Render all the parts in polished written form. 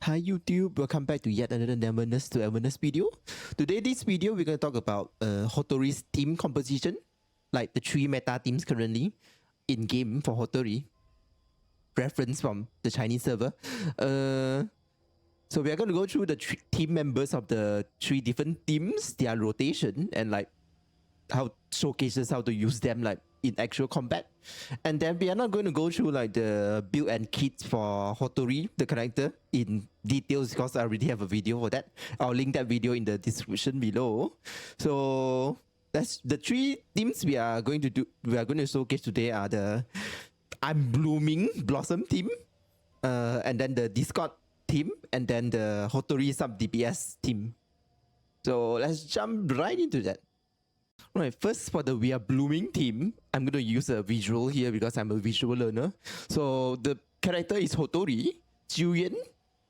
Hi YouTube, welcome back to yet another Neverness to Everness video. Today this video we're going to talk about Hotori's team composition, like the 3 meta teams currently in game for Hotori. Reference from the Chinese server. So we are going to go through the team members of the 3 different teams, their rotation, and like how showcases how to use them like in actual combat. And then we are not going to go through like the build and kits for Hotori, the character, in details because I already have a video for that. I'll link that video in the description below. So that's the 3 teams we are going to showcase today are the I'm Blooming Blossom team, and then the Discord team, and then the Hotori sub DPS team. So let's jump right into that. Right, first for the We Are Blooming team, I'm going to use a visual here because I'm a visual learner. So the character is Hotori, Julian,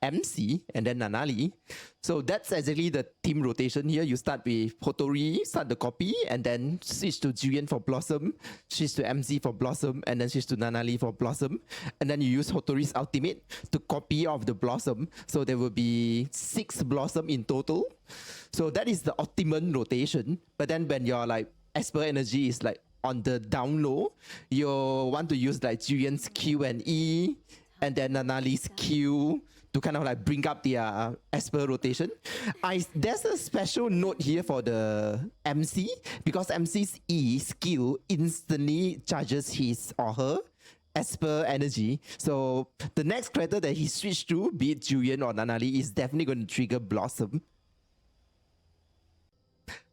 MC, and then Nanali. So that's exactly the team rotation here. You start with Hotori, start the copy, and then switch to Julian for Blossom, switch to MC for Blossom, and then switch to Nanali for Blossom. And then you use Hotori's ultimate to copy off the Blossom. So there will be 6 Blossom in total. So that is the optimum rotation. But then when your like Esper energy is like on the down low, you want to use like Julian's Q and E, and then Nanali's Q to kind of like bring up their Esper rotation. There's a special note here for the MC because MC's E skill instantly charges his or her Esper energy. So the next character that he switched to, be it Julian or Nanali, is definitely going to trigger Blossom.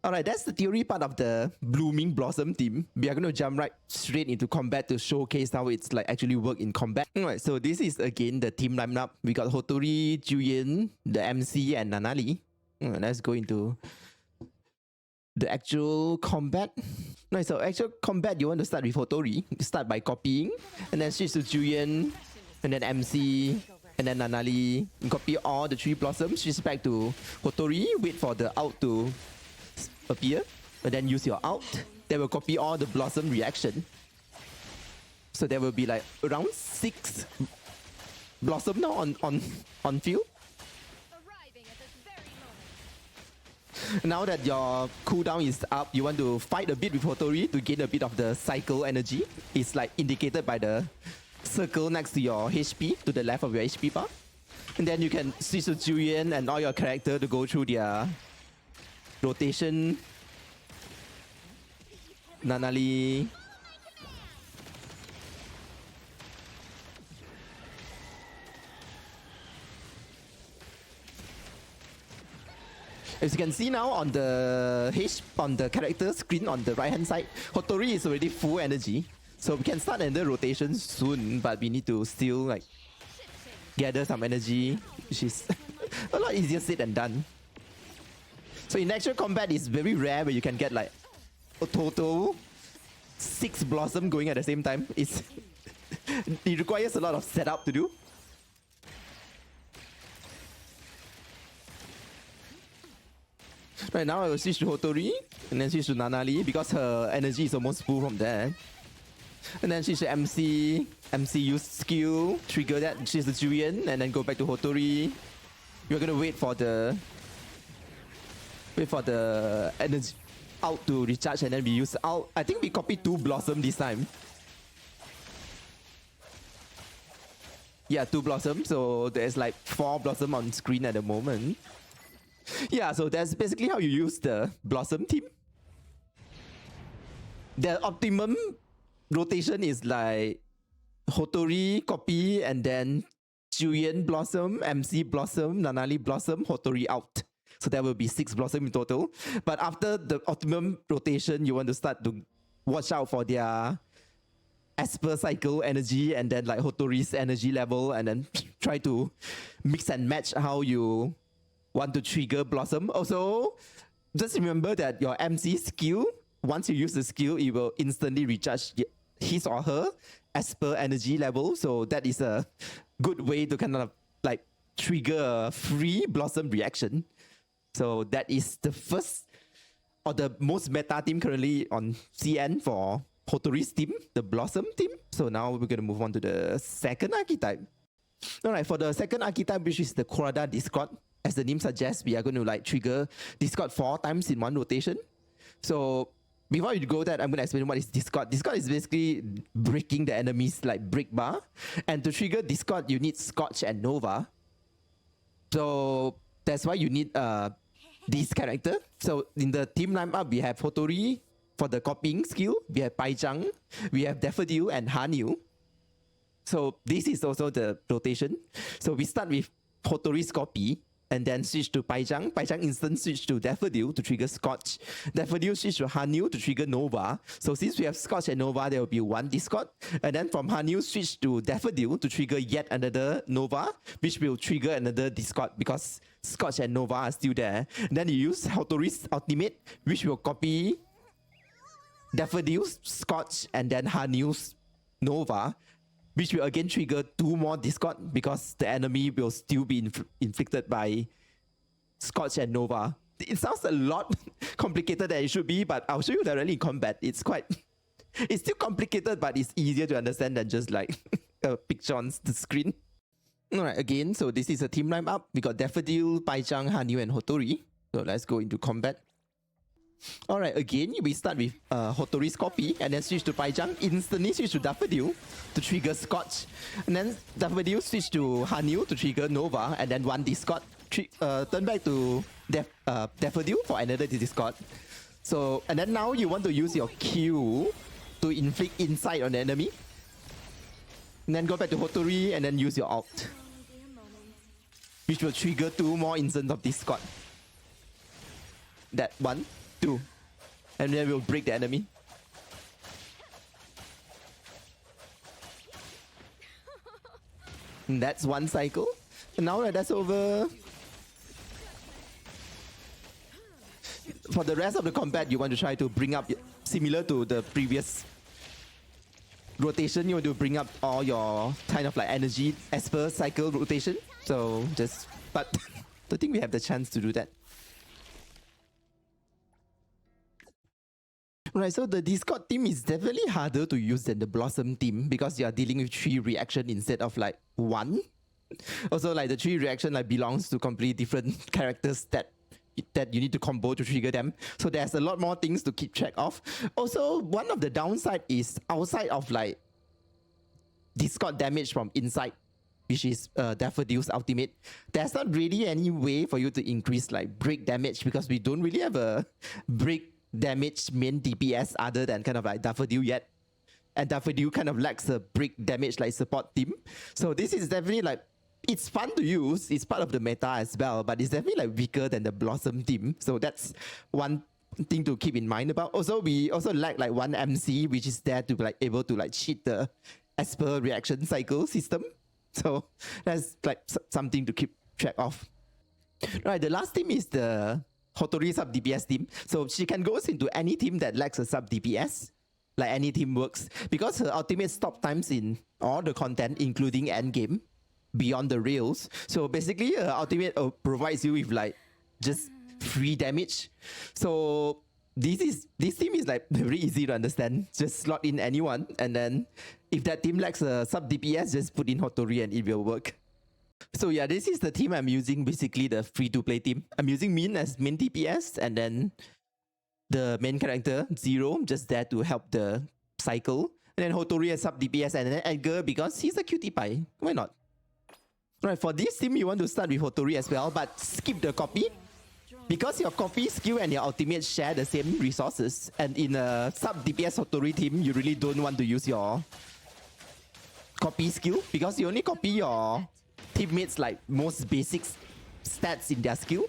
Alright, that's the theory part of the Blooming Blossom team. We are going to jump right straight into combat to showcase how it's like actually work in combat. Alright, so this is again the team lineup. We got Hotori, Julian, the MC, and Nanali. Let's go into the actual combat. Right, so actual combat, you want to start with Hotori. You start by copying, and then switch to Julian, and then MC, and then Nanali. You copy all the 3 blossoms, switch back to Hotori, wait for the ult to appear, and then use your ult. They will copy all the blossom reaction. So there will be like around 6 blossom now on field. Now that your cooldown is up, you want to fight a bit with Hotori to gain a bit of the cycle energy. It's like indicated by the circle next to your HP, to the left of your HP bar. And then you can switch to Julian and all your character to go through their rotation. Nanali. As you can see now on the character screen on the right hand side, Hotori is already full energy. So we can start another rotation soon, but we need to still like gather some energy, which is a lot easier said than done. So in actual combat, it's very rare where you can get like a total 6 blossom going at the same time. It requires a lot of setup to do. Right now I will switch to Hotori and then switch to Nanali because her energy is almost full from there. And then switch to MC. MC use skill, trigger that, switch to Julian, and then go back to Hotori. We're gonna wait for the energy out to recharge, and then we use out. I think we copied 2 blossom this time. Yeah, 2 blossom. So there's like 4 blossom on screen at the moment. Yeah, so that's basically how you use the blossom team. The optimum rotation is like Hotori copy, and then Julian blossom, MC blossom, Nanali blossom, Hotori out. So there will be 6 blossom in total. But after the optimum rotation, you want to start to watch out for their Esper cycle energy, and then like Hotori's energy level, and then try to mix and match how you want to trigger blossom. Also, just remember that your MC skill, once you use the skill, it will instantly recharge his or her Esper energy level. So that is a good way to kind of like trigger a free blossom reaction. So that is the first or the most meta team currently on CN for Hotori's team, the Blossom team. So now we're going to move on to the second archetype. Alright, for the second archetype, which is the Kurada Discord, as the name suggests, we are going to like trigger Discord 4 times in one rotation. So before you go that, I'm going to explain what is Discord. Discord is basically breaking the enemy's like break bar. And to trigger Discord, you need Scorch and Nova. So that's why you need this character. So in the team lineup, we have Hotori for the copying skill. We have Paijang, we have Daffodil and Hanyu. So this is also the rotation. So we start with Hotori's copy and then switch to Paijang. Paijang instant switch to Daffodil to trigger Scorch. Daffodil switch to Hanyu to trigger Nova. So since we have Scorch and Nova, there will be one Discord. And then from Hanyu switch to Daffodil to trigger yet another Nova, which will trigger another Discord because Scorch and Nova are still there. And then you use Hotori's ultimate, which will copy Daffodil's Scorch and then Hanyu's Nova, which will again trigger 2 more Discord because the enemy will still be inflicted by Scorch and Nova. It sounds a lot complicated than it should be, but I'll show you directly in combat. It's still complicated, but it's easier to understand than just like a picture on the screen. Alright, again, so this is a team lineup. We got Daffodil, Paijang, Hanyu, and Hotori. So let's go into combat. Alright, again, we start with Hotori's copy and then switch to Paijang, instantly switch to Daffodil to trigger Scorch. And then Daffodil switch to Hanyu to trigger Nova and then one Discord. Turn back to Daffodil for another Discord. So, and then now you want to use your Q to inflict insight on the enemy. And then go back to Hotori and then use your alt, which will trigger 2 more instances of Discord. That 1, 2. And then we'll break the enemy. And that's one cycle. And now that that's over, for the rest of the combat, you want to try to bring up, similar to the previous rotation, you want to bring up all your kind of like energy as per cycle rotation. So just, but I don't think we have the chance to do that. Right, so the Discord team is definitely harder to use than the Blossom team because you are dealing with 3 reaction instead of like 1. Also, like the 3 reaction like belongs to completely different characters that you need to combo to trigger them. So there's a lot more things to keep track of. Also, one of the downside is outside of like Discord damage from inside, which is Daffodil's ultimate, there's not really any way for you to increase like break damage because we don't really have a break damage main DPS other than kind of like Daffodil yet. And Daffodil kind of lacks a break damage like support team. So this is definitely like, it's fun to use, it's part of the meta as well, but it's definitely like weaker than the Blossom team. So that's one thing to keep in mind about. Also, we also lack like one MC, which is there to like able to like cheat the as per reaction cycle system. So that's like something to keep track of. Right, the last team is the Hotori sub DPS team. So she can go into any team that lacks a sub DPS. Like any team works. Because her ultimate stop times in all the content, including endgame, beyond the rails. So basically, her ultimate provides you with like just free damage. So this team is like very easy to understand. Just slot in anyone, and then if that team lacks a sub DPS, just put in Hotori and it will work. So yeah, this is the team I'm using, basically the free-to-play team. I'm using Min as main DPS, and then the main character, Zero, just there to help the cycle. And then Hotori as sub DPS, and then Edgar because he's a cutie pie. Why not? Right, for this team, you want to start with Hotori as well, but skip the copy. Because your copy skill and your ultimate share the same resources, and in a sub DPS Hotori team, you really don't want to use your copy skill because you only copy your teammates like most basic stats in their skill.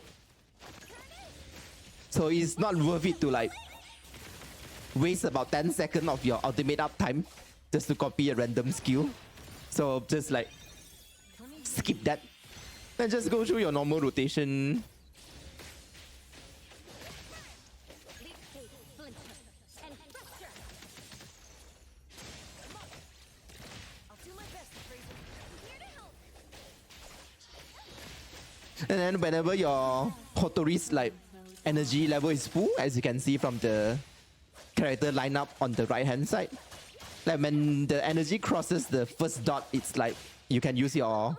So it's not worth it to like waste about 10 seconds of your ultimate uptime just to copy a random skill. So just like skip that and just go through your normal rotation. And then whenever your Hotori's like energy level is full, as you can see from the character lineup on the right hand side, like when the energy crosses the first dot, it's like you can use your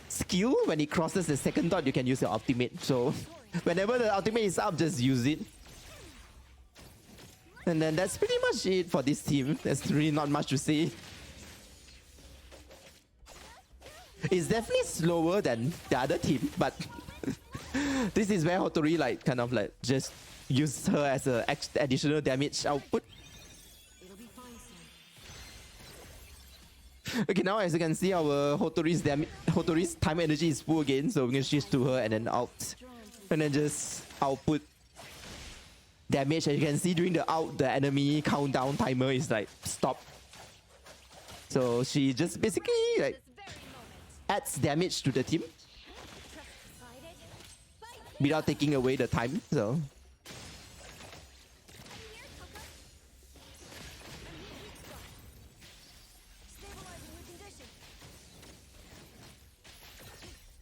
skill. When it crosses the second dot, you can use your ultimate. So whenever the ultimate is up, just use it. And then that's pretty much it for this team. There's really not much to say. It's definitely slower than the other team, but this is where Hotori like kind of like just use her as a additional damage output. Okay, now as you can see, our Hotori's time energy is full again, so we're gonna switch to her and then out, and then just output damage. As you can see, during the out, the enemy countdown timer is like stop. So she just basically like adds damage to the team without taking away the time. So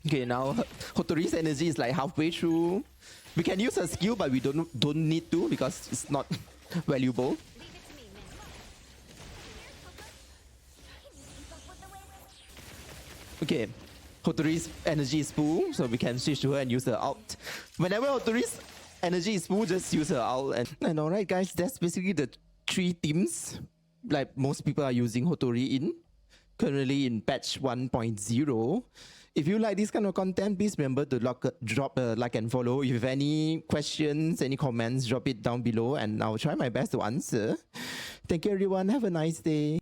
okay, now Hotori's energy is like halfway through. We can use her skill, but we don't need to because it's not valuable. Okay, Hotori's energy is full, so we can switch to her and use her ult. Whenever Hotori's energy is full, just use her ult. And alright guys, that's basically the 3 teams like most people are using Hotori in. Currently in patch 1.0. If you like this kind of content, please remember to drop a like and follow. If you have any questions, any comments, drop it down below and I'll try my best to answer. Thank you everyone, have a nice day.